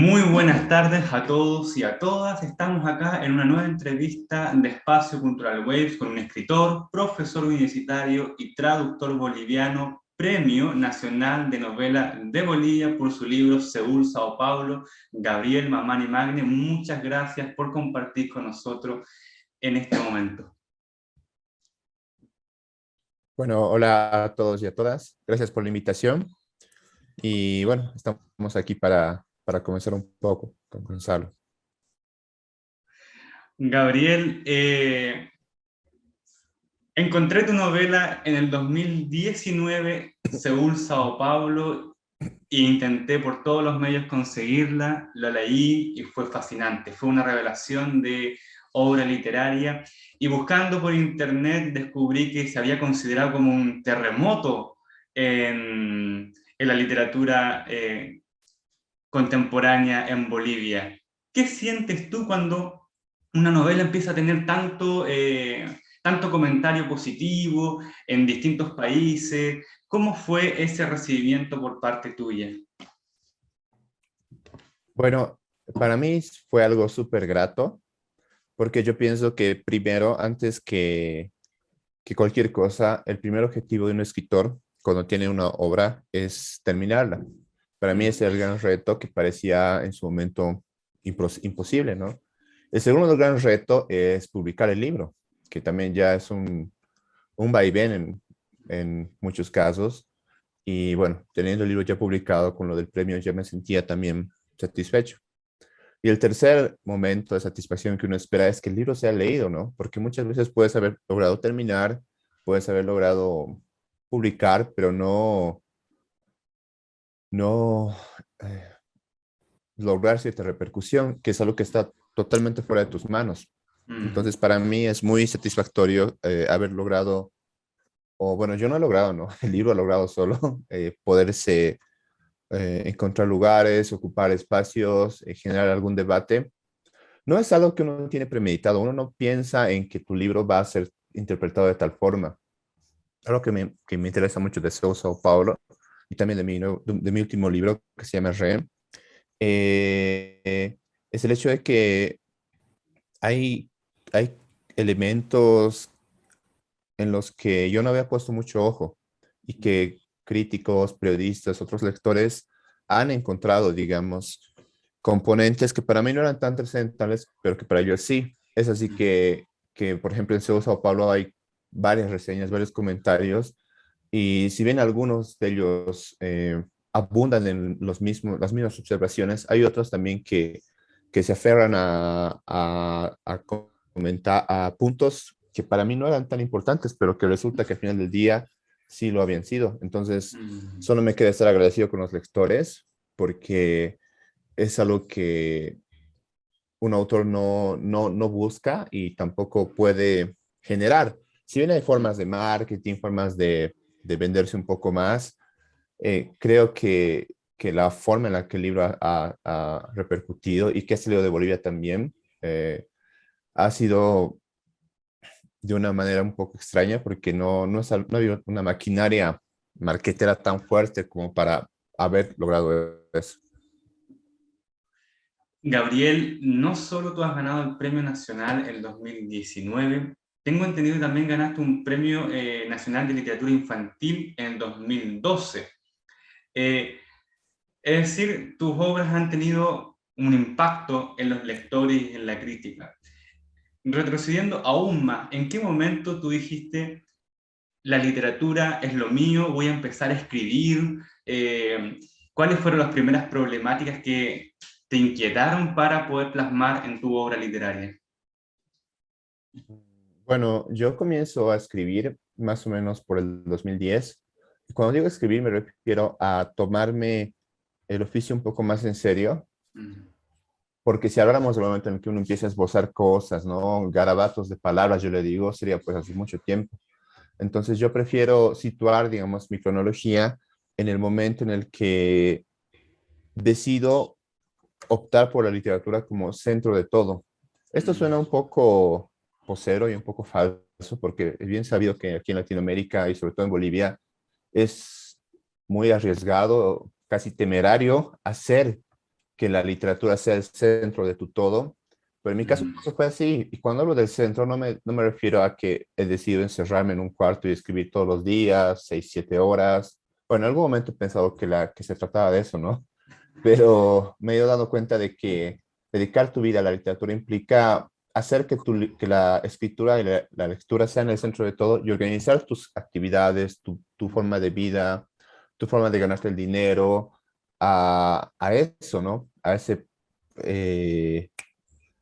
Muy buenas tardes a todos y a todas. Estamos acá en una nueva entrevista de Espacio Cultural Waves con un escritor, profesor universitario y traductor boliviano, Premio Nacional de Novela de Bolivia por su libro Seúl, Sao Paulo, Gabriel Mamani Magne. Muchas gracias por compartir con nosotros en este momento. Bueno, hola a todos y a todas. Gracias por la invitación. Y bueno, estamos aquí para comenzar un poco con Gonzalo. Gabriel, encontré tu novela en el 2019, Seúl, Sao Paulo, e intenté por todos los medios conseguirla, la leí y fue fascinante. Fue una revelación de obra literaria y buscando por internet descubrí que se había considerado como un terremoto en la literatura contemporánea en Bolivia. ¿Qué sientes tú cuando una novela empieza a tener tanto comentario positivo en distintos países? ¿Cómo fue ese recibimiento por parte tuya? Bueno, para mí fue algo súper grato, porque yo pienso que primero, antes que cualquier cosa, el primer objetivo de un escritor cuando tiene una obra es terminarla. Para mí ese es el gran reto que parecía en su momento imposible, ¿no? El segundo gran reto es publicar el libro, que también ya es un vaivén en muchos casos. Y bueno, teniendo el libro ya publicado con lo del premio, ya me sentía también satisfecho. Y el tercer momento de satisfacción que uno espera es que el libro sea leído, ¿no? Porque muchas veces puedes haber logrado terminar, puedes haber logrado publicar, pero no eh, lograr cierta repercusión, que es algo que está totalmente fuera de tus manos. Mm. Entonces, para mí es muy satisfactorio haber logrado, o bueno, yo no he logrado, ¿no? El libro ha logrado solo poderse encontrar lugares, ocupar espacios, generar algún debate. No es algo que uno tiene premeditado, uno no piensa en que tu libro va a ser interpretado de tal forma. Algo que me interesa mucho de Sao Paulo y también de mi último libro que se llama Re, es el hecho de que hay, hay elementos en los que yo no había puesto mucho ojo y que críticos, periodistas, otros lectores han encontrado, digamos, componentes que para mí no eran tan trascendentales, pero que para ellos sí. Es así que por ejemplo, en Sao Paulo hay varias reseñas, varios comentarios, y si bien algunos de ellos abundan en las mismas observaciones, hay otros también que se aferran a comentar a puntos que para mí no eran tan importantes, pero que resulta que al final del día sí lo habían sido. Entonces, Mm. solo me queda estar agradecido con los lectores, porque es algo que un autor no busca y tampoco puede generar. Si bien hay formas de marketing, formas de venderse un poco más, creo que la forma en la que el libro ha repercutido y que ha salido de Bolivia también ha sido de una manera un poco extraña porque no había una maquinaria marketera tan fuerte como para haber logrado eso. Gabriel, no solo tú has ganado el Premio Nacional el 2019, tengo entendido que también ganaste un Premio Nacional de Literatura Infantil en el 2012. Eh, es decir, tus obras han tenido un impacto en los lectores y en la crítica. Retrocediendo aún más, ¿en qué momento tú dijiste, la literatura es lo mío, voy a empezar a escribir? ¿Cuáles fueron las primeras problemáticas que te inquietaron para poder plasmar en tu obra literaria? Bueno, yo comienzo a escribir más o menos por el 2010. Y cuando digo escribir me refiero a tomarme el oficio un poco más en serio, Mm. porque si habláramos del momento en el que uno empieza a esbozar cosas, ¿no? Garabatos de palabras, yo le digo, sería pues hace mucho tiempo. Entonces yo prefiero situar, digamos, mi cronología en el momento en el que decido optar por la literatura como centro de todo. Esto Mm. suena un poco posero y un poco falso, porque es bien sabido que aquí en Latinoamérica y sobre todo en Bolivia es muy arriesgado, casi temerario, hacer que la literatura sea el centro de tu todo, pero en mi caso Mm, eso fue así. Y cuando hablo del centro, no me refiero a que he decidido encerrarme en un cuarto y escribir todos los días, 6, 7 horas. Bueno, en algún momento he pensado que se trataba de eso, ¿no? Pero me he ido dando cuenta de que dedicar tu vida a la literatura implica hacer que, que la escritura y la lectura sean el centro de todo y organizar tus actividades, tu forma de vida, tu forma de ganarte el dinero, a eso, ¿no? Eh,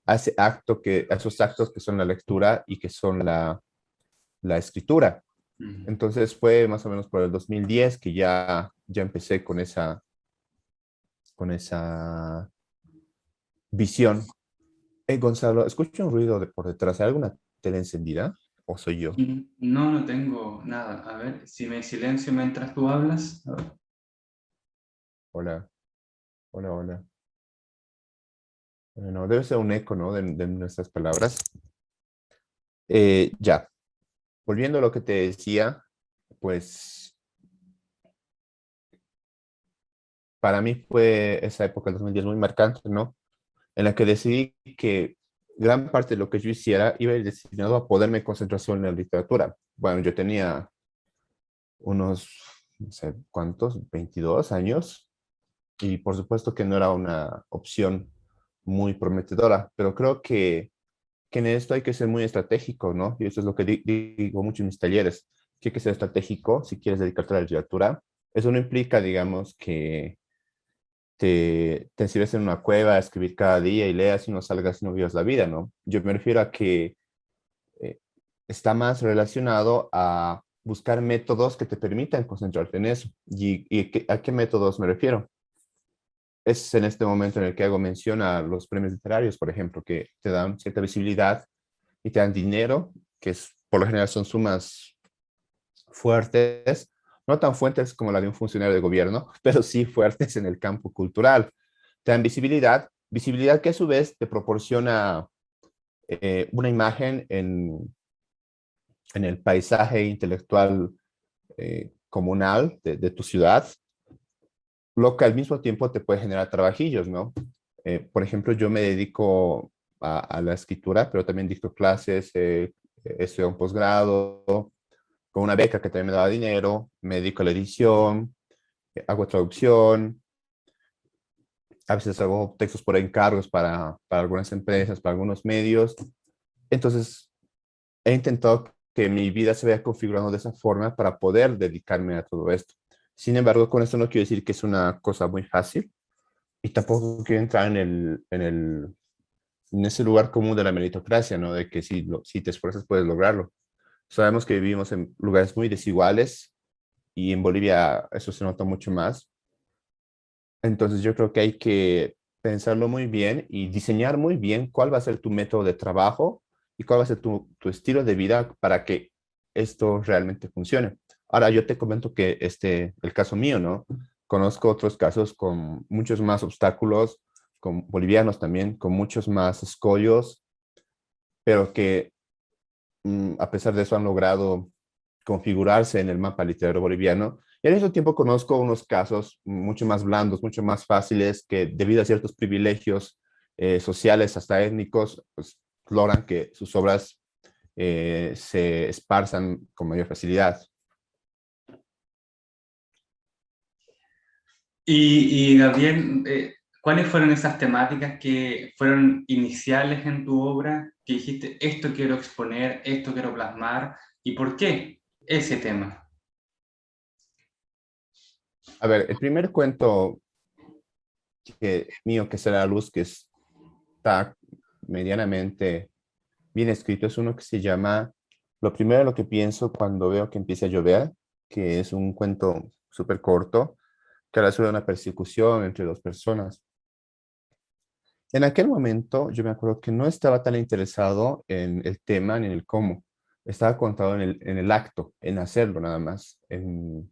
a ese acto a esos actos que son la lectura y que son la escritura. mm. Entonces fue más o menos por el 2010 que ya empecé con esa visión. Gonzalo, escucho un ruido por detrás. ¿Hay alguna tele encendida? ¿O soy yo? No, no tengo nada. A ver, si me silencio mientras tú hablas. A ver. Hola, hola, hola. No, debe ser un eco, ¿no? De nuestras palabras. Ya, volviendo a lo que te decía, pues para mí fue esa época, el 2010, muy marcante, ¿no? En la que decidí que gran parte de lo que yo hiciera iba a ir destinado a poderme concentrar solo en la literatura. Bueno, yo tenía unos, no sé, ¿cuántos? 22 años. Y por supuesto que no era una opción muy prometedora, pero creo que en esto hay que ser muy estratégico, ¿no? Y eso es lo que digo mucho en mis talleres, que hay que ser estratégico si quieres dedicarte a la literatura. Eso no implica, digamos, que te encierres en una cueva a escribir cada día y leas y no salgas y no vivas la vida, ¿no? Yo me refiero a que eh, está más relacionado a buscar métodos que te permitan concentrarte en eso. ¿A qué métodos me refiero? Es en este momento en el que hago mención a los premios literarios, por ejemplo, que te dan cierta visibilidad y te dan dinero, que por lo general son sumas fuertes, no tan fuertes como la de un funcionario de gobierno, pero sí fuertes en el campo cultural. Te dan visibilidad, visibilidad que a su vez te proporciona una imagen en el paisaje intelectual comunal de tu ciudad, lo que al mismo tiempo te puede generar trabajillos, ¿no? Por ejemplo, yo me dedico a la escritura, pero también dicto clases, estudio un posgrado, con una beca que también me daba dinero, me dedico a la edición, hago traducción, a veces hago textos por encargos para algunas empresas, para algunos medios. Entonces, he intentado que mi vida se vaya configurando de esa forma para poder dedicarme a todo esto. Sin embargo, con esto no quiero decir que es una cosa muy fácil y tampoco quiero entrar en ese lugar común de la meritocracia, ¿no? De que si te esfuerzas puedes lograrlo. Sabemos que vivimos en lugares muy desiguales y en Bolivia eso se nota mucho más. Entonces yo creo que hay que pensarlo muy bien y diseñar muy bien cuál va a ser tu método de trabajo y cuál va a ser tu estilo de vida para que esto realmente funcione. Ahora yo te comento que el caso mío, ¿no? Conozco otros casos con muchos más obstáculos, con bolivianos también, con muchos más escollos, pero que a pesar de eso han logrado configurarse en el mapa literario boliviano. Y al mismo tiempo conozco unos casos mucho más blandos, mucho más fáciles, que debido a ciertos privilegios sociales, hasta étnicos, pues logran que sus obras se esparzan con mayor facilidad. Y Gabriel, ¿cuáles fueron esas temáticas que fueron iniciales en tu obra, que dijiste, esto quiero exponer, esto quiero plasmar, y por qué ese tema? A ver, el primer cuento mío que será la luz, que está medianamente bien escrito, es uno que se llama Lo primero en lo que pienso cuando veo que empieza a llover, que es un cuento súper corto que habla sobre una persecución entre dos personas. En aquel momento yo me acuerdo que no estaba tan interesado en el tema ni en el cómo. Estaba contado en el acto, en hacerlo nada más, en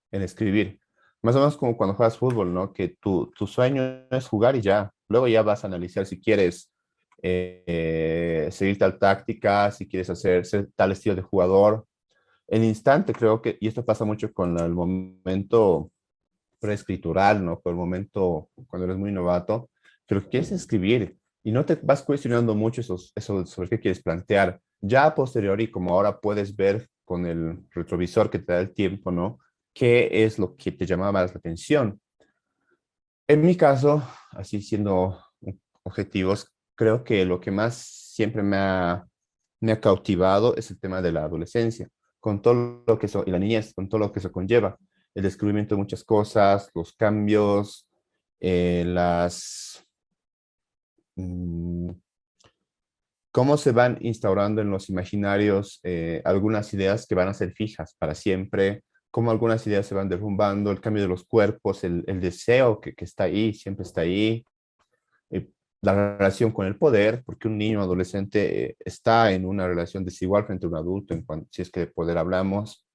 escribir. Más o menos como cuando juegas fútbol, ¿no? Que tu sueño es jugar y ya. Luego ya vas a analizar si quieres seguir tal táctica, si quieres ser tal estilo de jugador. El instante creo que, y esto pasa mucho con el momento preescritural, ¿no? Por el momento, cuando eres muy novato, pero quieres escribir y no te vas cuestionando mucho eso sobre qué quieres plantear. Ya a posteriori, como ahora puedes ver con el retrovisor que te da el tiempo, ¿no? ¿Qué es lo que te llamaba más la atención? En mi caso, así siendo objetivos, creo que lo que más siempre me ha cautivado es el tema de la adolescencia, con todo lo que eso, y la niñez, con todo lo que eso conlleva, el descubrimiento de muchas cosas, los cambios, las, mm, cómo se van instaurando en los imaginarios algunas ideas que van a ser fijas para siempre, cómo algunas ideas se van derrumbando, el cambio de los cuerpos, el deseo que está ahí, siempre está ahí, eh, la relación con el poder, porque un niño adolescente está en una relación desigual frente a un adulto, en cuanto, si es que de poder hablamos.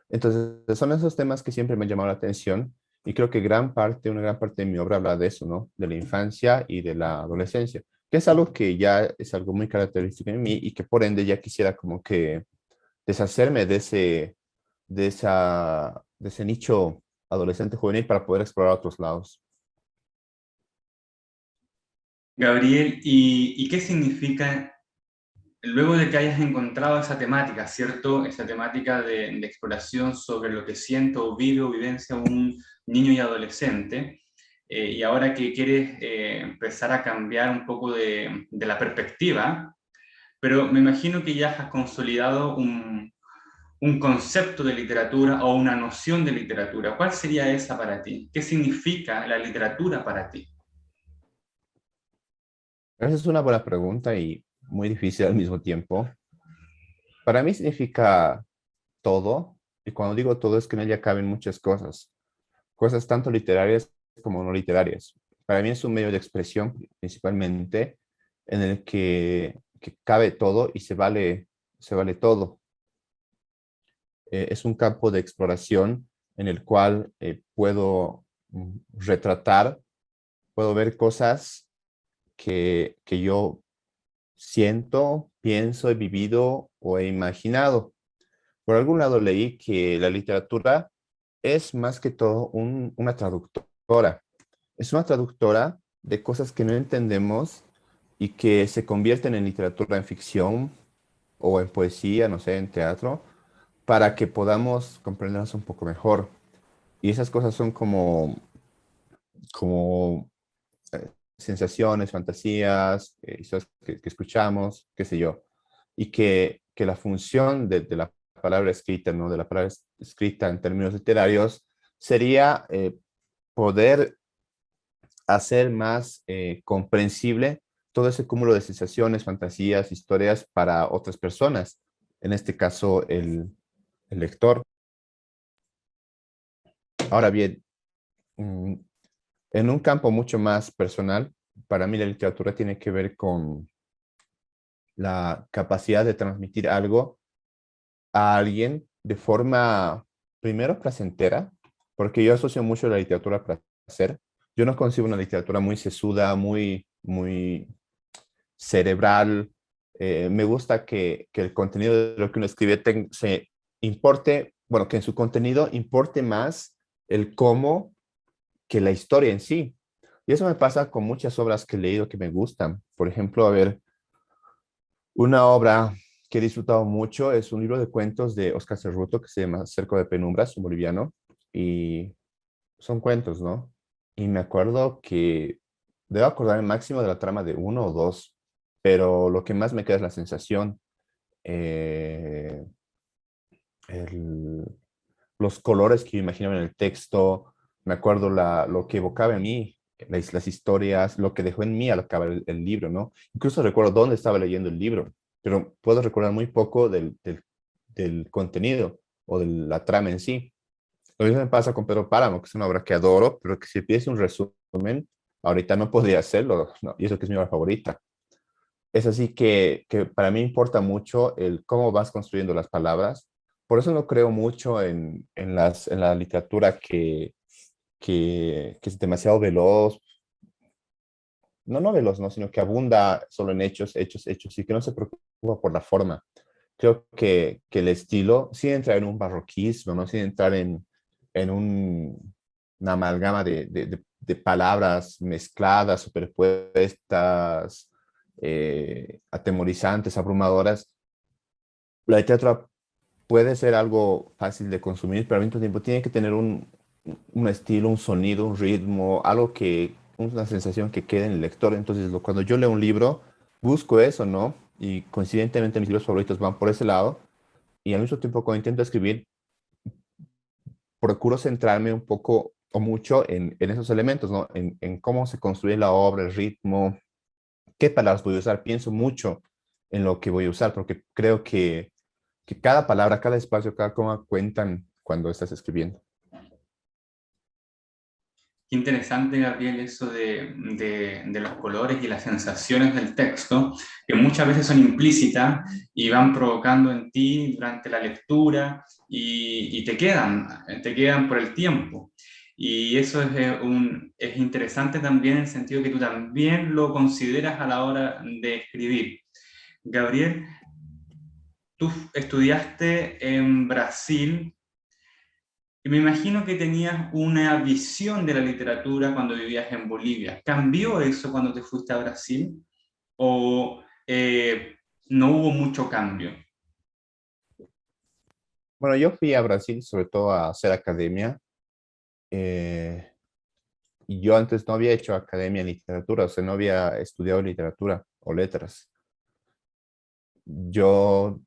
Entonces, son esos temas que siempre me han llamado la atención y creo que una gran parte de mi obra habla de eso, ¿no? De la infancia y de la adolescencia, que es algo que ya es algo muy característico en mí y que por ende ya quisiera como que deshacerme de ese nicho adolescente juvenil para poder explorar otros lados. Gabriel, y qué significa, luego de que hayas encontrado esa temática, ¿cierto? Esa temática de exploración sobre lo que siente o vive o vivencia un niño y adolescente, y ahora que quieres empezar a cambiar un poco de la perspectiva, pero me imagino que ya has consolidado un concepto de literatura o una noción de literatura. ¿Cuál sería esa para ti? ¿Qué significa la literatura para ti? Esa es una buena pregunta y muy difícil al mismo tiempo. Para mí significa todo, y cuando digo todo es que en ella caben muchas cosas, cosas tanto literarias como no literarias. Para mí es un medio de expresión principalmente en el que cabe todo y se vale todo. Es un campo de exploración en el cual puedo retratar, puedo ver cosas que yo siento, pienso, he vivido o he imaginado. Por algún lado leí que la literatura es más que todo una traductora. Es una traductora de cosas que no entendemos y que se convierten en literatura, en ficción o en poesía, no sé, en teatro, para que podamos comprendernos un poco mejor. Y esas cosas son como sensaciones, fantasías, historias que escuchamos, qué sé yo. Y que la función de la palabra escrita, ¿no? De la palabra escrita en términos literarios, sería poder hacer más comprensible todo ese cúmulo de sensaciones, fantasías, historias para otras personas, en este caso el lector. Ahora bien, mm, en un campo mucho más personal, para mí la literatura tiene que ver con la capacidad de transmitir algo a alguien de forma, primero, placentera, porque yo asocio mucho la literatura a placer. Yo no concibo una literatura muy sesuda, muy cerebral. Me gusta que el contenido de lo que uno escribe se importe, bueno, que en su contenido importe más el cómo que la historia en sí. Y eso me pasa con muchas obras que he leído que me gustan. Por ejemplo, a ver, una obra que he disfrutado mucho es un libro de cuentos de Oscar Cerruto que se llama Cerco de Penumbras, un boliviano, y son cuentos, ¿no? Y me acuerdo que debo acordarme máximo de la trama de uno o dos, pero lo que más me queda es la sensación, eh, el- los colores que yo imaginaba en el texto, me acuerdo lo que evocaba en mí, las historias, lo que dejó en mí al acabar el libro, ¿no? Incluso recuerdo dónde estaba leyendo el libro, pero puedo recordar muy poco del contenido o de la trama en sí. Lo mismo me pasa con Pedro Páramo, que es una obra que adoro, pero que si pides un resumen, ahorita no podría hacerlo, ¿no? Y eso que es mi obra favorita. Es así que para mí importa mucho el cómo vas construyendo las palabras. Por eso no creo mucho en la literatura que es demasiado veloz. No veloz, ¿no? Sino que abunda solo en hechos, hechos, hechos, y que no se preocupa por la forma. Creo que el estilo, sin entrar en un barroquismo, ¿no? Sin entrar en un una amalgama de palabras mezcladas, superpuestas, atemorizantes, abrumadoras. La literatura puede ser algo fácil de consumir, pero al mismo tiempo tiene que tener un estilo, un sonido, un ritmo, algo que, una sensación que quede en el lector. Entonces, cuando yo leo un libro, busco eso, ¿no? Y coincidentemente mis libros favoritos van por ese lado. Y al mismo tiempo, cuando intento escribir, procuro centrarme un poco o mucho en esos elementos, ¿no? En cómo se construye la obra, el ritmo, qué palabras voy a usar. Pienso mucho en lo que voy a usar, porque creo que cada palabra, cada espacio, cada coma cuentan cuando estás escribiendo. Qué interesante, Gabriel, eso de los colores y las sensaciones del texto, que muchas veces son implícitas y van provocando en ti durante la lectura y te quedan por el tiempo. Y eso es interesante también en el sentido que tú también lo consideras a la hora de escribir. Gabriel, tú estudiaste en Brasil y me imagino que tenías una visión de la literatura cuando vivías en Bolivia. ¿Cambió eso cuando te fuiste a Brasil o no hubo mucho cambio? Bueno, yo fui a Brasil sobre todo a hacer academia. eh, y yo antes no había hecho academia en literatura, o sea, no había estudiado literatura o letras. Yo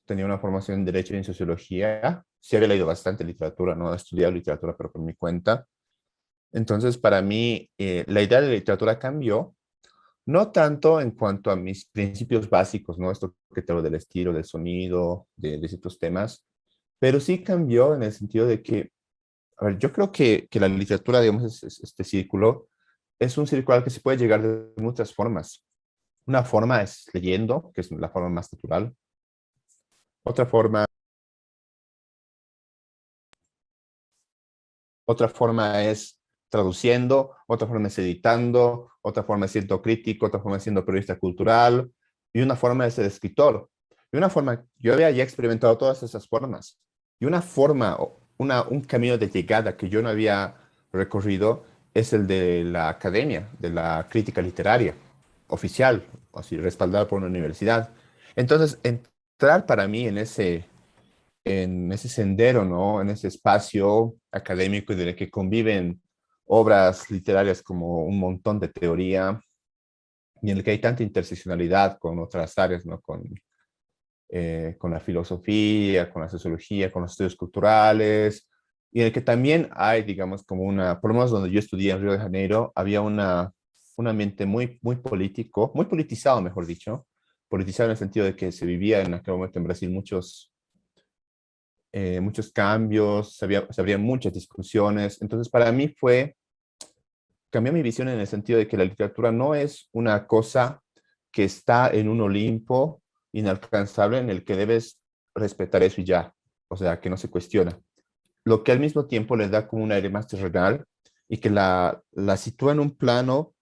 tenía una formación en Derecho y en Sociología. Sí había leído bastante literatura, no he estudiado literatura, pero por mi cuenta. Entonces, para mí, la idea de la literatura cambió, no tanto en cuanto a mis principios básicos, ¿no? Esto que te hablo del estilo, del sonido, de ciertos temas, pero sí cambió en el sentido de que, a ver, yo creo que la literatura, digamos, este círculo, es un círculo al que se puede llegar de muchas formas. Una forma es leyendo, que es la forma más natural. Otra forma Otra forma es traduciendo, otra forma es editando, otra forma es siendo crítico, otra forma es siendo periodista cultural, y una forma es ser escritor. Y una forma, yo había ya experimentado todas esas formas. Y una forma, un camino de llegada que yo no había recorrido es el de la academia, de la crítica literaria, oficial, así respaldada por una universidad. Entonces, entrar para mí en ese sendero, ¿no? En ese espacio académico en el que conviven obras literarias como un montón de teoría y en el que hay tanta interseccionalidad con otras áreas, ¿no? Con la filosofía, con la sociología, con los estudios culturales, y en el que también hay, digamos, como por lo menos donde yo estudié en Río de Janeiro, había un ambiente muy político, muy politizado, mejor dicho, politizado en el sentido de que se vivía en aquel momento en Brasil muchos cambios, se abrían muchas discusiones. Entonces, para mí cambió mi visión en el sentido de que la literatura no es una cosa que está en un Olimpo inalcanzable en el que debes respetar eso y ya, o sea, que no se cuestiona. Lo que al mismo tiempo le da como un aire más terrenal y que la sitúa en un plano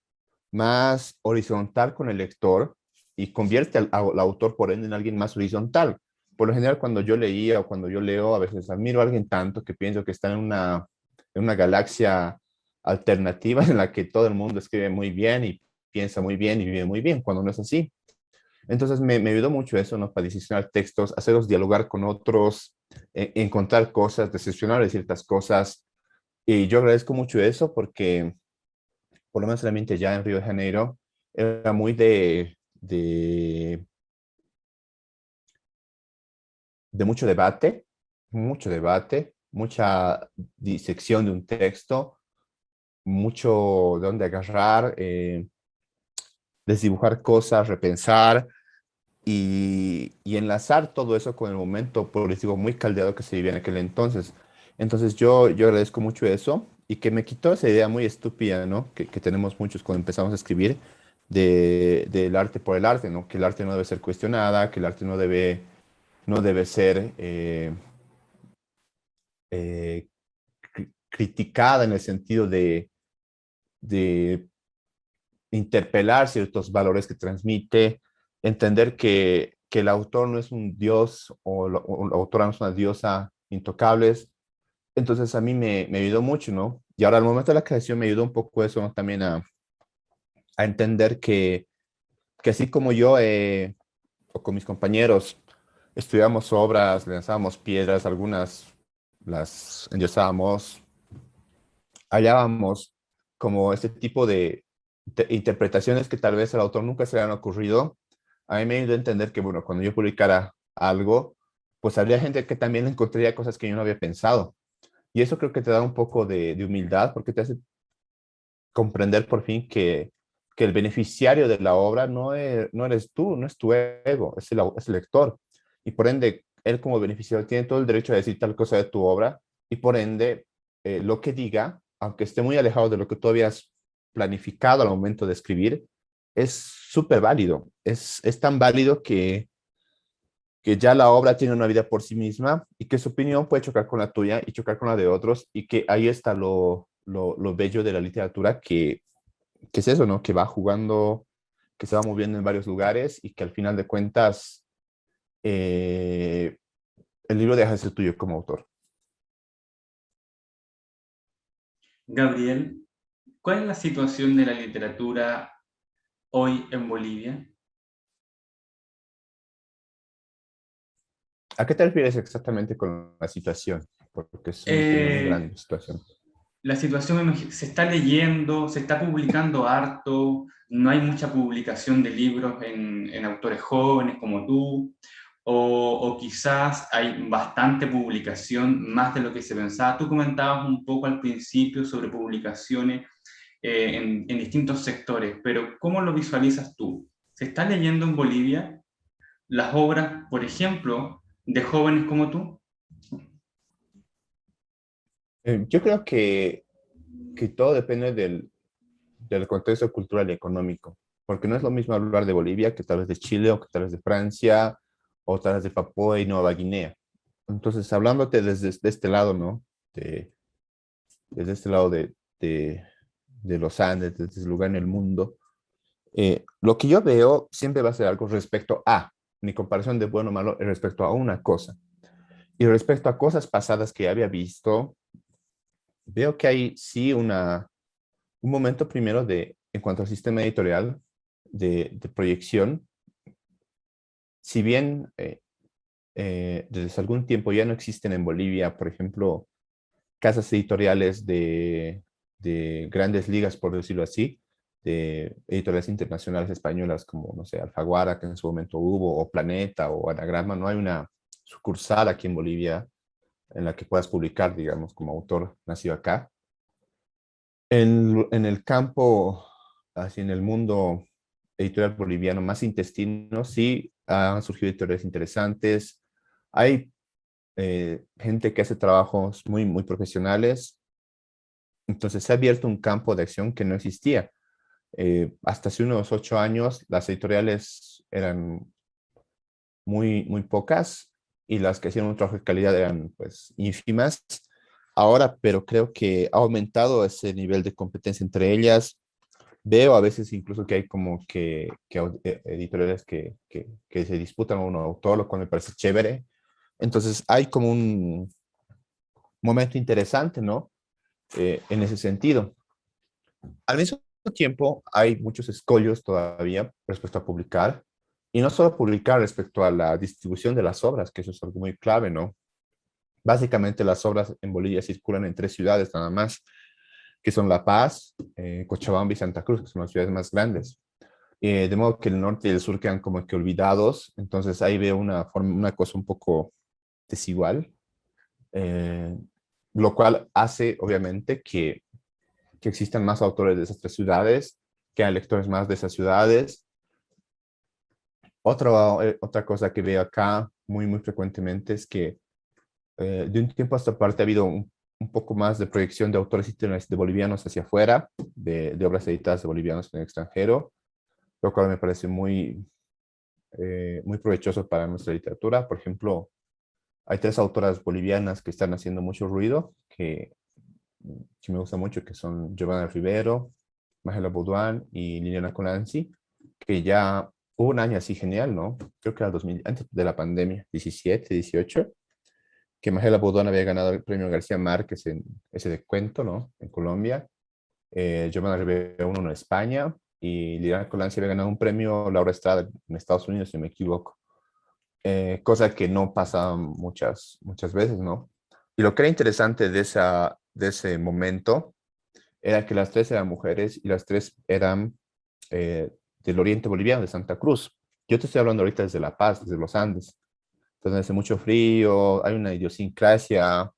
más horizontal con el lector y convierte al autor, por ende, en alguien más horizontal. Por lo general, cuando yo leía o cuando yo leo, a veces admiro a alguien tanto que pienso que está en una galaxia alternativa en la que todo el mundo escribe muy bien y piensa muy bien y vive muy bien, cuando no es así. Entonces me ayudó mucho eso, ¿no? Para diseñar textos, hacerlos dialogar con otros, encontrar cosas, decepcionar de ciertas cosas. Y yo agradezco mucho eso porque por lo menos el ambiente ya en Río de Janeiro era muy de mucho debate, mucha disección de un texto, mucho de dónde agarrar, desdibujar cosas, repensar y enlazar todo eso con el momento político muy caldeado que se vivía en aquel entonces. Entonces yo agradezco mucho eso y que me quitó esa idea muy estúpida, ¿no? Que tenemos muchos cuando empezamos a escribir del arte por el arte, ¿no? Que el arte no debe ser cuestionada, que el arte no debe ser eh, criticada en el sentido de interpelar ciertos valores que transmite, entender que el autor no es un dios o la autora no es una diosa intocables. Entonces a mí me ayudó mucho, ¿no? Y ahora al momento de la creación me ayudó un poco eso, ¿no? También a entender que así como yo o con mis compañeros estudiamos obras, lanzábamos piedras, algunas las endiosábamos, hallábamos como este tipo de interpretaciones que tal vez al autor nunca se le han ocurrido. A mí me ayudó a entender que, bueno, cuando yo publicara algo, pues habría gente que también encontraría cosas que yo no había pensado. Y eso creo que te da un poco de humildad porque te hace comprender por fin que el beneficiario de la obra no eres tú, no es tu ego, es el lector. Y por ende, él como beneficiario tiene todo el derecho a decir tal cosa de tu obra y por ende, lo que diga, aunque esté muy alejado de lo que tú habías planificado al momento de escribir, es súper válido. Es tan válido que ya la obra tiene una vida por sí misma y que su opinión puede chocar con la tuya y chocar con la de otros y que ahí está lo bello de la literatura que es eso, ¿no? Que va jugando, que se va moviendo en varios lugares y que al final de cuentas eh, el libro deja de ser tuyo como autor. Gabriel, ¿cuál es la situación de la literatura hoy en Bolivia? ¿A qué te refieres exactamente con la situación? Porque es un término muy Eh, grande, situación. la situación se está leyendo, se está publicando harto, no hay mucha publicación de libros en autores jóvenes como tú, o quizás hay bastante publicación, más de lo que se pensaba. Tú comentabas un poco al principio sobre publicaciones en distintos sectores, pero ¿cómo lo visualizas tú? ¿Se está leyendo en Bolivia las obras, por ejemplo, de jóvenes como tú? Yo creo que todo depende del contexto cultural y económico, porque no es lo mismo hablar de Bolivia que tal vez de Chile o que tal vez de Francia o tal vez de Papúa y Nueva Guinea. Entonces, hablándote desde de este lado, ¿no? De, desde este lado de los Andes, desde ese lugar en el mundo, lo que yo veo siempre va a ser algo respecto a, mi comparación de bueno o malo es respecto a una cosa. Y respecto a cosas pasadas que ya había visto, veo que hay sí un momento primero en cuanto al sistema editorial de proyección, si bien desde hace algún tiempo ya no existen en Bolivia, por ejemplo, casas editoriales de grandes ligas, por decirlo así, de editoriales internacionales españolas como, no sé, Alfaguara, que en su momento hubo, o Planeta, o Anagrama, no hay una sucursal aquí en Bolivia en la que puedas publicar, digamos, como autor nacido acá. En el campo, así en el mundo editorial boliviano más intestino, sí han surgido editoriales interesantes. Hay gente que hace trabajos muy, muy profesionales. Entonces se ha abierto un campo de acción que no existía. Hasta hace unos 8 años las editoriales eran muy, muy pocas y las que hacían un trabajo de calidad eran pues ínfimas. Ahora, pero creo que ha aumentado ese nivel de competencia entre ellas. Veo a veces incluso que hay como que editoriales que se disputan a un autor, lo cual me parece chévere. Entonces hay como un momento interesante, ¿no? En ese sentido. Al mismo tiempo, hay muchos escollos todavía respecto a publicar, y no solo publicar respecto a la distribución de las obras, que eso es algo muy clave, ¿no? Básicamente las obras en Bolivia circulan en 3 ciudades nada más, que son La Paz, Cochabamba y Santa Cruz, que son las ciudades más grandes. De modo que el norte y el sur quedan como que olvidados, entonces ahí veo una cosa un poco desigual, eh, lo cual hace obviamente que existan más autores de esas 3 ciudades, que hay lectores más de esas ciudades. Otra cosa que veo acá muy, muy frecuentemente es que de un tiempo a esta parte ha habido un poco más de proyección de autores internacionales de bolivianos hacia afuera, de obras editadas de bolivianos en el extranjero, lo cual me parece muy, muy provechoso para nuestra literatura. Por ejemplo, hay 3 autoras bolivianas que están haciendo mucho ruido, que me gusta mucho, que son Giovanna Rivero, Magela Baudouin y Liliana Colanzi, que ya hubo un año así genial, ¿no? Creo que era 2000, antes de la pandemia, 17, 18, que Magela Budón había ganado el premio García Márquez en ese de cuento, ¿no? En Colombia. Yo me arribé uno en España y Liliana Colancia había ganado un premio Laura Estrada en Estados Unidos, si no me equivoco. Cosa que no pasa muchas veces, ¿no? Y lo que era interesante de ese momento era que las tres eran mujeres y las tres eran del oriente boliviano, de Santa Cruz. Yo te estoy hablando ahorita desde La Paz, desde los Andes. Entonces hace mucho frío, hay una idiosincrasia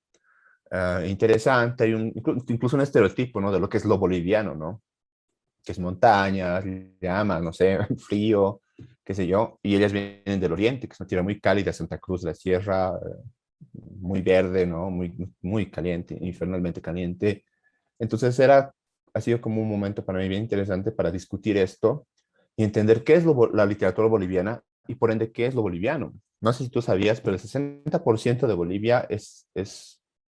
interesante, hay incluso un estereotipo, ¿no? De lo que es lo boliviano, ¿no? Que es montañas, llamas, no sé, frío, qué sé yo. Y ellas vienen del oriente, que es una tierra muy cálida, Santa Cruz de la Sierra, muy verde, ¿no? Muy caliente, infernalmente caliente. Entonces ha sido como un momento para mí bien interesante para discutir esto y entender qué es la literatura boliviana y por ende qué es lo boliviano. No sé si tú sabías, pero el 60% de Bolivia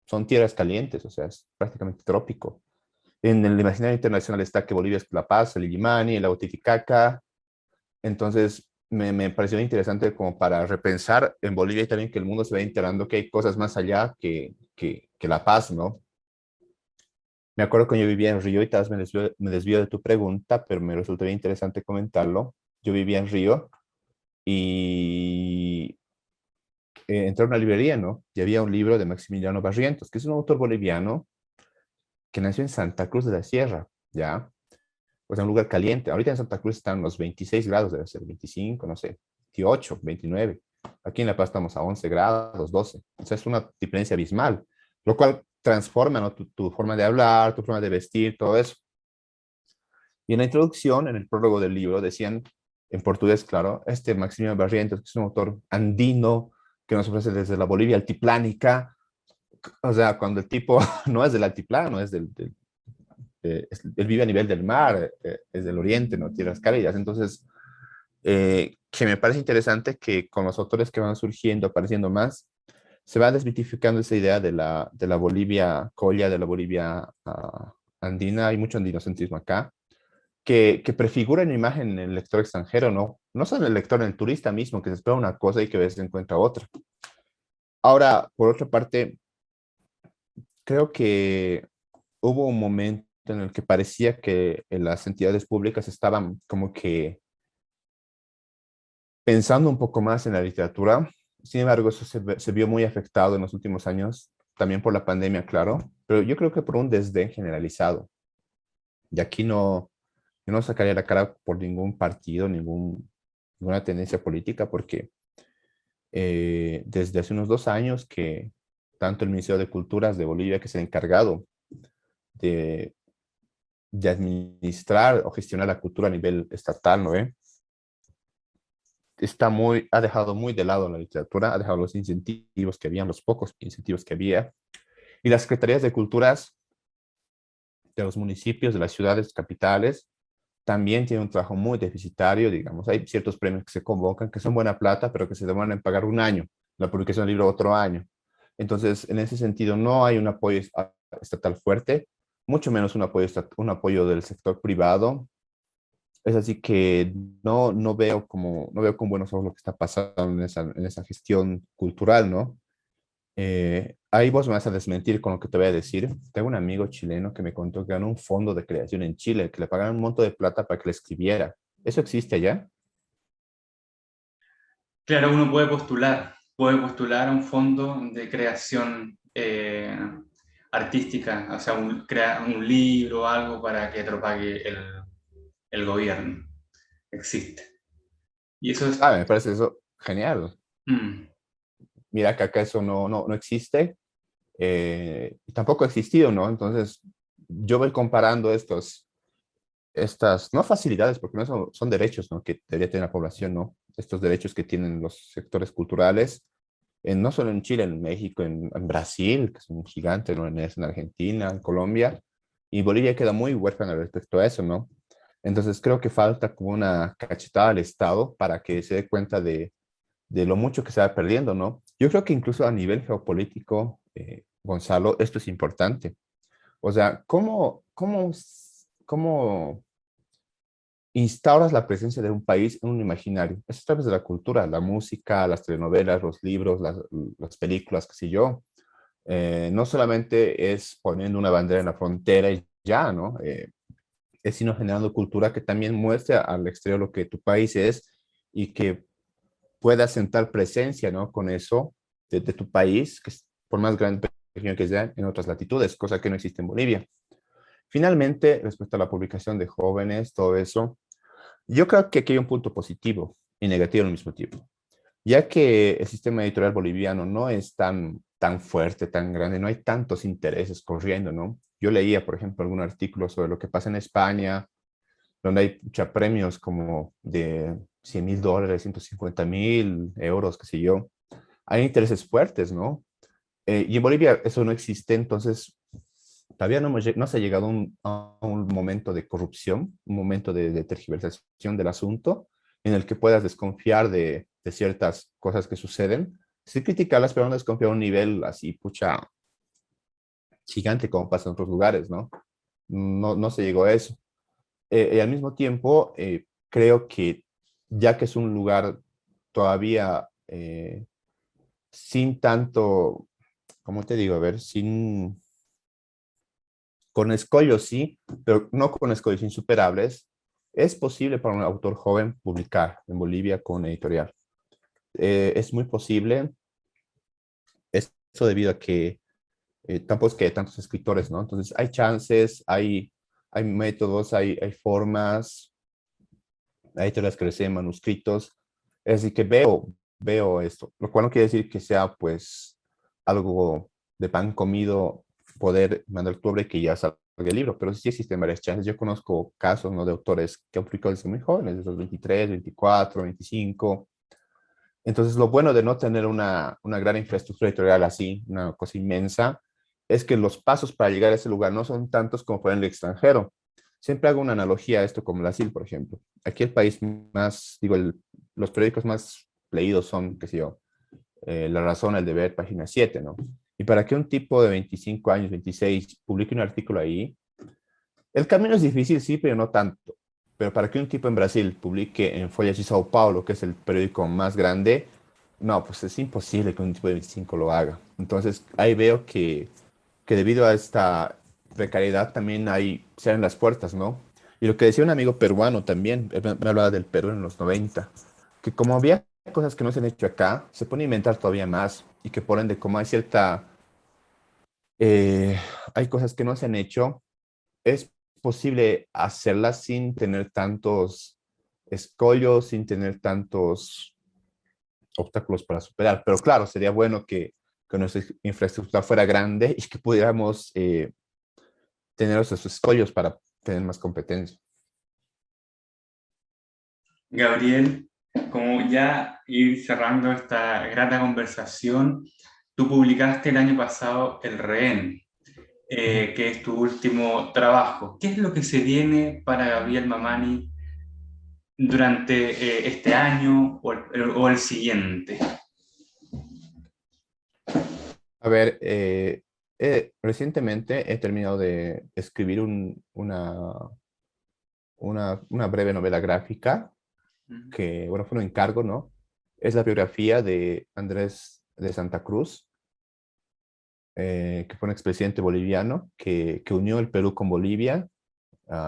son tierras calientes, o sea, es prácticamente trópico. En el imaginario internacional está que Bolivia es La Paz, el Illimani, el lago Titicaca. Entonces, me pareció interesante como para repensar en Bolivia y también que el mundo se vaya enterando que hay cosas más allá que La Paz, ¿no? Me acuerdo que yo vivía en Río y tal vez me desvío de tu pregunta, pero me resultó bien interesante comentarlo. Yo vivía en Río y entré a una librería, ¿no? Y había un libro de Maximiliano Barrientos, que es un autor boliviano que nació en Santa Cruz de la Sierra, ¿ya? O sea, un lugar caliente. Ahorita en Santa Cruz están los 26 grados, debe ser 25, no sé, 28, 29. Aquí en La Paz estamos a 11 grados, 12. O sea, es una diferencia abismal, lo cual transforma, ¿no? Tu forma de hablar, tu forma de vestir, todo eso. Y en la introducción, en el prólogo del libro, decían, en portugués, claro, este Maximiliano Barrientos, que es un autor andino, que nos ofrece desde la Bolivia altiplánica. O sea, cuando el tipo no es del altiplano, él vive a nivel del mar, es del oriente, ¿no? Tierras cálidas. Entonces, que me parece interesante que con los autores que van surgiendo, apareciendo más, se va desmitificando esa idea de la Bolivia colla, de la Bolivia andina. Hay mucho andinocentrismo acá, que prefigura una imagen en el lector extranjero, ¿no? No solo en el lector, en el turista mismo, que se espera una cosa y que a veces encuentra otra. Ahora, por otra parte, creo que hubo un momento en el que parecía que las entidades públicas estaban como que pensando un poco más en la literatura. Sin embargo, eso se vio muy afectado en los últimos años, también por la pandemia, claro, pero yo creo que por un desdén generalizado. Y aquí yo no sacaría la cara por ningún partido, ninguna tendencia política, porque desde hace unos 2 años que tanto el Ministerio de Culturas de Bolivia, que es el encargado de, de administrar o gestionar la cultura a nivel estatal, ¿no? Ha dejado muy de lado la literatura, ha dejado los incentivos que habían, los pocos incentivos que había. Y las secretarías de culturas de los municipios, de las ciudades capitales, también tienen un trabajo muy deficitario, digamos. Hay ciertos premios que se convocan que son buena plata, pero que se demoran en pagar un año, la publicación del libro otro año. Entonces, en ese sentido, no hay un apoyo estatal fuerte, mucho menos un apoyo del sector privado. Es así que no veo con buenos ojos lo que está pasando en esa gestión cultural, ¿no? Ahí vos me vas a desmentir con lo que te voy a decir. Tengo un amigo chileno que me contó que ganó un fondo de creación en Chile, que le pagaron un monto de plata para que le escribiera. ¿Eso existe allá? Claro, uno puede postular a un fondo de creación artística, o sea, crear un libro o algo para que te lo pague el gobierno. Existe. Y eso es... Ah, me parece eso genial. mm, Mira que acá eso no existe, y tampoco ha existido, ¿no? Entonces, yo voy comparando estas, no facilidades, porque no son derechos, ¿no? Que debería tener la población, ¿no? Estos derechos que tienen los sectores culturales, no solo en Chile, en México, en Brasil, que es un gigante, ¿no? En Argentina, en Colombia, y Bolivia queda muy huérfana respecto a eso, ¿no? Entonces creo que falta como una cachetada al Estado para que se dé cuenta de lo mucho que se va perdiendo, ¿no? Yo creo que incluso a nivel geopolítico, Gonzalo, esto es importante. O sea, cómo instauras la presencia de un país en un imaginario. Es a través de la cultura, la música, las telenovelas, los libros, las películas, qué sé yo. No solamente es poniendo una bandera en la frontera y ya, ¿no? Es sino generando cultura que también muestre al exterior lo que tu país es y que pueda sentar presencia, ¿no? Con eso de tu país, que es, por más grande o pequeño que sea, en otras latitudes, cosa que no existe en Bolivia. Finalmente, respecto a la publicación de jóvenes, todo eso, yo creo que aquí hay un punto positivo y negativo al mismo tiempo, ya que el sistema editorial boliviano no es tan fuerte, tan grande, no hay tantos intereses corriendo, ¿no? Yo leía, por ejemplo, algún artículo sobre lo que pasa en España, donde hay muchos premios como de $100,000, 150,000 euros, qué sé yo. Hay intereses fuertes, ¿no? Y en Bolivia eso no existe, entonces todavía no se ha llegado a un momento de corrupción, un momento de tergiversación del asunto, en el que puedas desconfiar de ciertas cosas que suceden. Sí criticarlas, pero no desconfiar a un nivel así, pucha, gigante como pasa en otros lugares, ¿no? No se llegó a eso. Y al mismo tiempo, creo que ya que es un lugar todavía sin tanto, ¿cómo te digo? A ver, con escollos sí, pero no con escollos insuperables, es posible para un autor joven publicar en Bolivia con editorial. Es muy posible, eso debido a que tampoco es que hay tantos escritores, ¿no? Entonces hay chances, hay métodos, hay formas, hay teorías que reciben manuscritos, es decir, que veo esto, lo cual no quiere decir que sea pues algo de pan comido poder mandar tu obra y que ya salga el libro, pero sí existen varias chances. Yo conozco casos, ¿no? De autores que han publicado desde muy jóvenes, desde los 23, 24, 25. Entonces, lo bueno de no tener una gran infraestructura editorial así, una cosa inmensa, es que los pasos para llegar a ese lugar no son tantos como por el extranjero. Siempre hago una analogía a esto con Brasil, por ejemplo. Aquí el país más, digo, los periódicos más leídos son, qué sé yo, La Razón, El Deber, Página 7, ¿no? Y para que un tipo de 25 años, 26, publique un artículo ahí, el camino es difícil, sí, pero no tanto. Pero para que un tipo en Brasil publique en Folha de Sao Paulo, que es el periódico más grande, no, pues es imposible que un tipo de 25 lo haga. Entonces ahí veo que debido a esta precariedad también se abren las puertas, ¿no? Y lo que decía un amigo peruano también, él me hablaba del Perú en los 90, que como había cosas que no se han hecho acá, se pone a inventar todavía más y que por ende como eh, hay cosas que no se han hecho, es posible hacerlas sin tener tantos escollos, sin tener tantos obstáculos para superar. Pero claro, sería bueno que nuestra infraestructura fuera grande y que pudiéramos tener esos escollos para tener más competencia. Gabriel, como ya ir cerrando esta grata conversación, tú publicaste el año pasado El Rehén, que es tu último trabajo. ¿Qué es lo que se viene para Gabriel Mamani durante este año o el siguiente? A ver, recientemente he terminado de escribir una breve novela gráfica que, bueno, fue un encargo, ¿no? Es la biografía de Andrés de Santa Cruz, que fue un expresidente boliviano que unió el Perú con Bolivia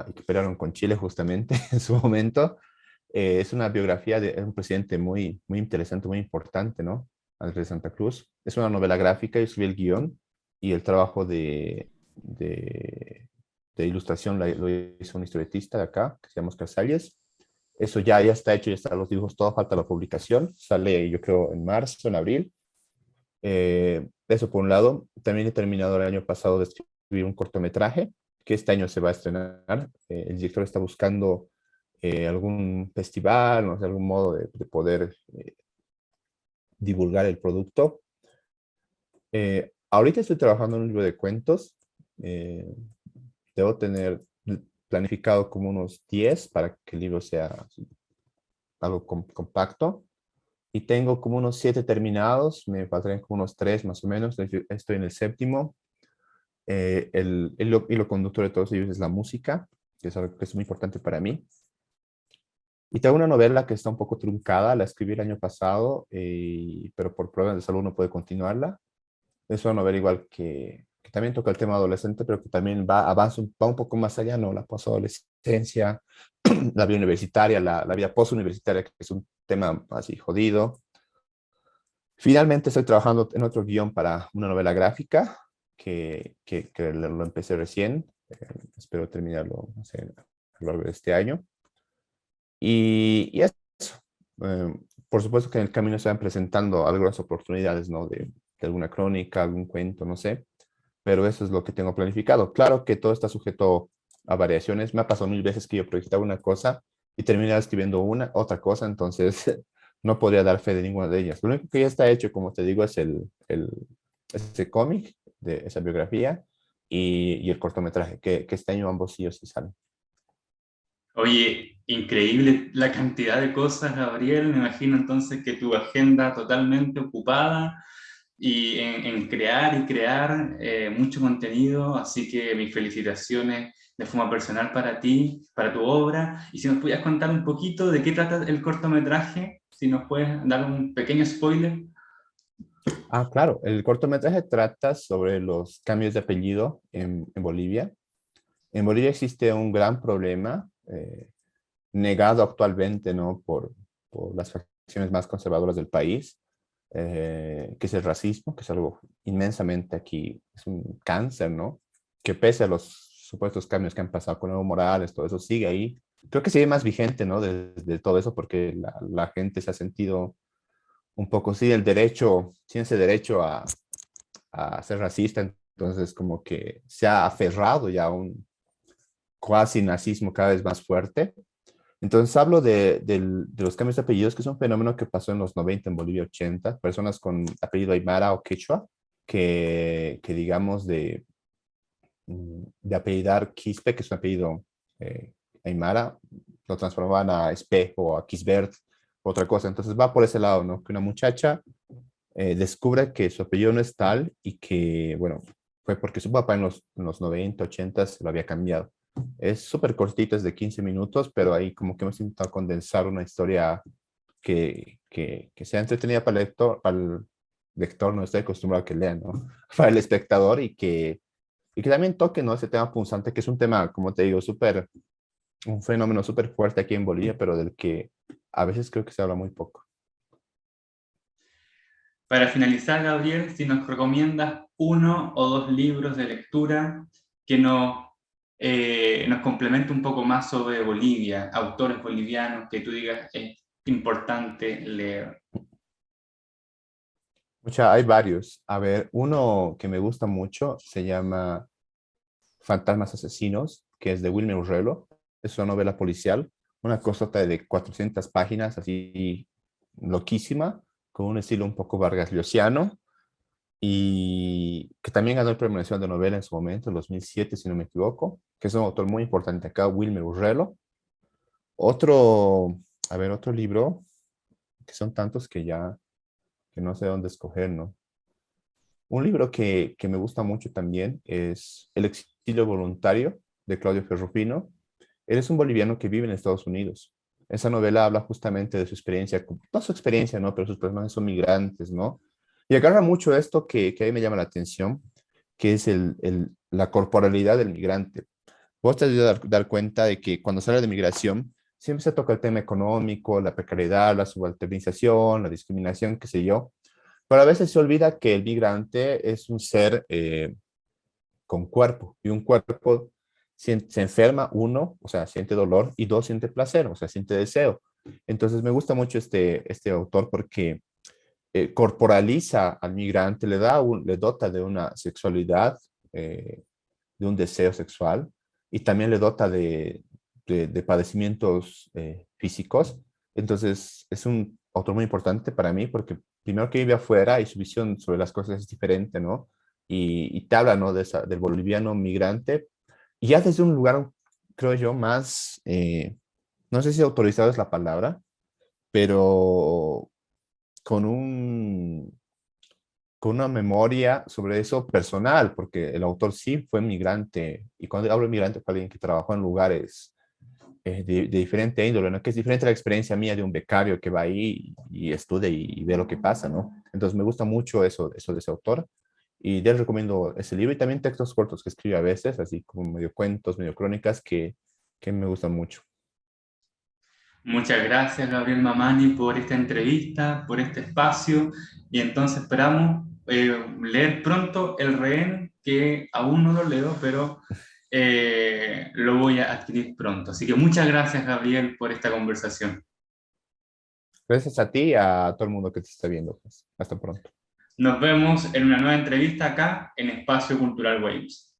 y que pelearon con Chile justamente en su momento. Es una biografía de un presidente muy interesante, muy importante, ¿no? Andrés de Santa Cruz. Es una novela gráfica, yo escribí el guión y el trabajo de ilustración lo hizo un historietista de acá, que se llama Oscar Salles. Eso ya está hecho, ya están los dibujos, todo falta la publicación. Sale, yo creo, en marzo, en abril. Eso por un lado. También he terminado el año pasado de escribir un cortometraje que este año se va a estrenar. El director está buscando algún festival, no sé, algún modo de poder divulgar el producto. Ahorita estoy trabajando en un libro de cuentos. Eh, Debo tener planificado como unos 10 para que el libro sea algo compacto. Y tengo como unos 7 terminados, me faltarían como unos 3 más o menos, estoy en el séptimo. El hilo conductor de todos ellos es la música, que es algo que es muy importante para mí. Y tengo una novela que está un poco truncada, la escribí el año pasado, pero por problemas de salud no puede continuarla. Es una novela igual que también toca el tema adolescente, pero que también va un poco más allá, ¿no? La posadolescencia, la vida universitaria, la vida postuniversitaria, que es un tema así jodido. Finalmente estoy trabajando en otro guión para una novela gráfica que lo empecé recién. Espero terminarlo, no sé, a lo largo de este año. Y eso. Eh, por supuesto que en el camino se van presentando algunas oportunidades, ¿no? De alguna crónica, algún cuento, no sé. Pero eso es lo que tengo planificado. Claro que todo está sujeto a variaciones. Me ha pasado mil veces que yo proyectaba una cosa y terminaba escribiendo otra cosa, entonces no podría dar fe de ninguna de ellas. Lo único que ya está hecho, como te digo, es ese cómic de esa biografía y el cortometraje, que este año ambos sí o sí salen. Oye, increíble la cantidad de cosas, Gabriel. Me imagino entonces que tu agenda totalmente ocupada y en crear y crear mucho contenido, así que mis felicitaciones de forma personal para ti, para tu obra. Y si nos pudieras contar un poquito de qué trata el cortometraje, si nos puedes dar un pequeño spoiler. Ah, claro, el cortometraje trata sobre los cambios de apellido en Bolivia. En Bolivia existe un gran problema negado actualmente, ¿no? Por las facciones más conservadoras del país, que es el racismo, que es algo inmensamente aquí, es un cáncer, ¿no? Que pese a los supuestos cambios que han pasado con Evo Morales, todo eso sigue ahí. Creo que sigue más vigente, ¿no? De todo eso, porque la gente se ha sentido un poco, sí, el derecho, tiene ese derecho a ser racista, entonces como que se ha aferrado ya a un cuasi nazismo cada vez más fuerte. Entonces hablo de los cambios de apellidos, que es un fenómeno que pasó en los 90 en Bolivia 80 personas con apellido Aymara o Quechua, que digamos de apellidar Quispe, que es un apellido eh, Aymara, lo transformaban a Espejo o a Quisbert, otra cosa. Entonces va por ese lado, ¿no? Que una muchacha descubre que su apellido no es tal y que, bueno, fue porque su papá en los 90, 80 se lo había cambiado. Es súper cortito, es de 15 minutos, pero ahí como que hemos intentado condensar una historia que sea entretenida para el lector, no estoy acostumbrado a que lean, ¿no? Para el espectador y que también toque, ¿no? Ese tema punzante, que es un tema, como te digo, súper, un fenómeno súper fuerte aquí en Bolivia, pero del que a veces creo que se habla muy poco. Para finalizar, Gabriel, si nos recomiendas uno o dos libros de lectura que nos complemente un poco más sobre Bolivia, autores bolivianos que tú digas es importante leer. Mucha, hay varios. A ver, uno que me gusta mucho se llama Fantasmas Asesinos, que es de Wilmer Urrelo. Es una novela policial, una cosota de 400 páginas, así loquísima, con un estilo un poco Vargas Llosiano, y que también ganó el Premio Nacional de Novela en su momento, en 2007, si no me equivoco, que es un autor muy importante acá, Wilmer Urrelo. Otro, a ver, otro libro, que son tantos que no sé dónde escoger, ¿no? Un libro que me gusta mucho también es El exilio voluntario de Claudio Ferrufino. Él es un boliviano que vive en Estados Unidos. Esa novela habla justamente de su experiencia, no su experiencia, ¿no? Pero sus personajes son migrantes, ¿no? Y agarra mucho esto que a mí me llama la atención, que es la corporalidad del migrante. Vos te has de dar cuenta de que cuando se habla de migración, siempre se toca el tema económico, la precariedad, la subalternización, la discriminación, qué sé yo, pero a veces se olvida que el migrante es un ser con cuerpo y un cuerpo se enferma, uno, o sea, siente dolor y dos, siente placer, o sea, siente deseo. Entonces me gusta mucho este autor porque corporaliza al migrante, le dota de una sexualidad, de un deseo sexual y también le dota de padecimientos físicos. Entonces es un autor muy importante para mí porque primero que vive afuera y su visión sobre las cosas es diferente, ¿no? Y te habla, ¿no? Del boliviano migrante y ya desde un lugar, creo yo, más, no sé si autorizado es la palabra, pero con con una memoria sobre eso personal, porque el autor sí fue migrante, y cuando hablo de migrante fue alguien que trabajó en lugares de diferente índole, ¿no? Que es diferente a la experiencia mía de un becario que va ahí y estudia y ve lo que pasa, ¿no? Entonces me gusta mucho eso de ese autor y les recomiendo ese libro y también textos cortos que escribe a veces, así como medio cuentos, medio crónicas que me gustan mucho. Muchas gracias, Gabriel Mamani, por esta entrevista, por este espacio. Y entonces esperamos leer pronto El Rehén, que aún no lo leo, pero lo voy a adquirir pronto. Así que muchas gracias, Gabriel, por esta conversación. Gracias a ti y a todo el mundo que te está viendo. Pues. Hasta pronto. Nos vemos en una nueva entrevista acá en Espacio Cultural Waves.